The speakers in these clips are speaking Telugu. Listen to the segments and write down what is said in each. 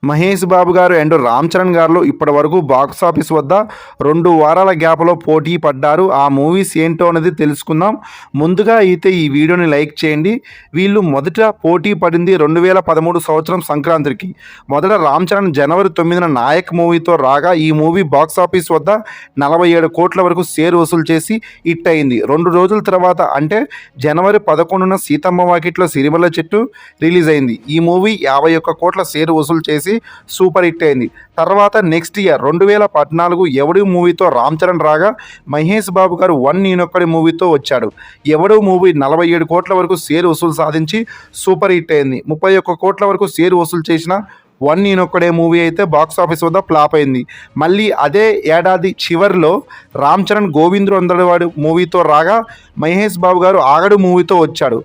మహేష్ బాబు గారు అండ్ రామ్ చరణ్ గారు ఇప్పటి వరకు బాక్స్ ఆఫీస్ వద్ద 2 వారాల గ్యాప్లో పోటీ పడ్డారు. ఆ మూవీస్ ఏంటో అనేది తెలుసుకుందాం. ముందుగా అయితే ఈ వీడియోని లైక్ చేయండి. వీళ్ళు మొదట పోటీ పడింది 2013 సంవత్సరం సంక్రాంతికి. మొదట రామ్ చరణ్ జనవరి 9న నాయక్ మూవీతో రాగా ఈ మూవీ బాక్స్ ఆఫీస్ వద్ద 47 కోట్ల వరకు షేర్ వసూలు చేసి హిట్ అయింది. 2 రోజుల తర్వాత అంటే జనవరి 11న సీతమ్మ వాకిట్లో సిరిమల్ల చెట్టు రిలీజ్ అయింది. ఈ మూవీ 51 కోట్ల షేర్ వసూలు చేసి సూపర్ హిట్ అయింది. తర్వాత నెక్స్ట్ ఇయర్ 2014 ఎవడు మూవీతో రామ్ చరణ్ రాగా మహేష్ బాబు గారు వన్ నేనొక్కడి మూవీతో వచ్చాడు. ఎవడు మూవీ 47 కోట్ల వరకు షేర్ వసూలు సాధించి సూపర్ హిట్ అయింది. 31 కోట్ల వరకు షేర్ వసూలు చేసిన వన్ నేనొక్కడే మూవీ అయితే బాక్స్ ఆఫీస్ వద్ద ఫ్లాప్ అయింది. మళ్ళీ అదే ఏడాది చివరిలో రామ్ చరణ్ గోవిందుడు అందరివాడు మూవీతో రాగా మహేష్ బాబు గారు ఆగడు మూవీతో వచ్చాడు.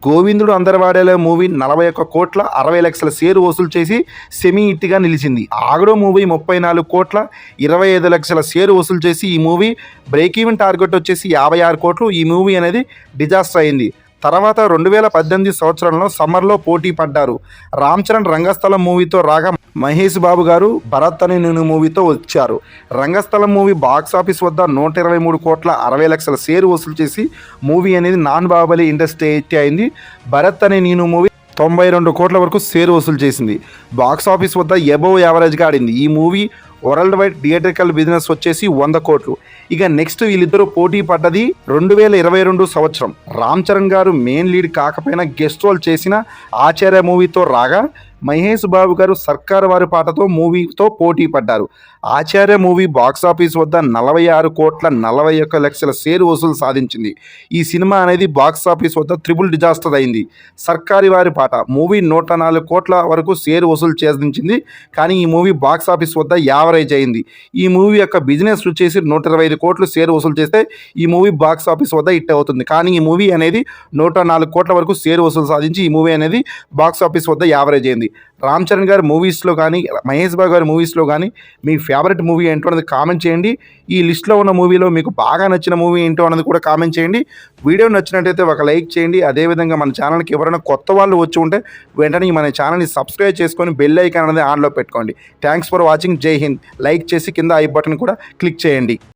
గోవిందుడు అందరివాడేలే మూవీ 41 కోట్ల 60 లక్షల షేర్ వసూలు చేసి సెమీ హిట్గా నిలిచింది. ఆగడు మూవీ 34 కోట్ల 25 లక్షల షేర్ వసూలు చేసి ఈ మూవీ బ్రేక్ ఈవెన్ టార్గెట్ వచ్చేసి 56 కోట్లు. ఈ మూవీ అనేది డిజాస్టర్ అయింది. తర్వాత 2018 సంవత్సరంలో సమ్మర్లో పోటీ పడ్డారు. రామ్ చరణ్ రంగస్థలం మూవీతో రాగా మహేష్ బాబు గారు భరత్ అనే నేను మూవీతో వచ్చారు. రంగస్థలం మూవీ బాక్స్ ఆఫీస్ వద్ద 123 కోట్ల 60 లక్షల షేర్ వసూలు చేసి మూవీ అనేది నాన్ బాహుబలి ఇండస్ట్రీ హిట్ అయింది. భరత్ అనే నేను మూవీ 92 కోట్ల వరకు షేర్ వసూలు చేసింది. బాక్స్ ఆఫీస్ వద్ద ఎబోవ్ యావరేజ్గా ఆడింది. ఈ movie world wide theatrical business వచ్చేసి 100 కోట్లు. ఇక నెక్స్ట్ వీళ్ళిద్దరూ పోటీ పడ్డది 2022 సంవత్సరం. రామ్ చరణ్ గారు మెయిన్ లీడ్ కాకపోయినా గెస్ట్ రోల్ చేసిన ఆచార్య మూవీతో రాగా మహేష్ బాబు గారు సర్కార్ వారి పాటతో మూవీతో పోటీ పడ్డారు. ఆచార్య మూవీ బాక్స్ ఆఫీస్ వద్ద 46 కోట్ల 41 లక్షల షేర్ వసూలు సాధించింది. ఈ సినిమా అనేది బాక్స్ ఆఫీస్ వద్ద ట్రిపుల్ డిజాస్టర్ అయింది. సర్కారి వారి పాట మూవీ 104 కోట్ల వరకు షేర్ వసూలు చేసింది. కానీ ఈ మూవీ బాక్స్ ఆఫీస్ వద్ద యావరేజ్ అయింది. ఈ మూవీ యొక్క బిజినెస్ వచ్చేసి 125 కోట్లు షేర్ వసూలు చేస్తే ఈ మూవీ బాక్స్ ఆఫీస్ వద్ద హిట్ అవుతుంది. కానీ ఈ మూవీ అనేది 104 కోట్ల వరకు షేర్ వసూలు సాధించి ఈ మూవీ అనేది బాక్స్ ఆఫీస్ వద్ద యావరేజ్ అయింది. రామ్ చరణ్ గారి మూవీస్లో కానీ మహేష్ బాబు గారి మూవీస్లో కానీ మీ ఫేవరెట్ మూవీ ఏంటో అనేది కామెంట్ చేయండి. ఈ లిస్ట్లో ఉన్న మూవీలో మీకు బాగా నచ్చిన మూవీ ఏంటో అనేది కూడా కామెంట్ చేయండి. వీడియో నచ్చినట్టయితే ఒక లైక్ చేయండి. అదేవిధంగా మన ఛానల్కి ఎవరైనా కొత్త వాళ్ళు వచ్చి ఉంటే వెంటనే మన ఛానల్ని సబ్స్క్రైబ్ చేసుకొని బెల్ ఐకాన్ అనేది ఆన్లో పెట్టుకోండి. Thanks for watching. జై హింద్. లైక్ చేసి కింద ఐ బటన్ కూడా క్లిక్ చేయండి.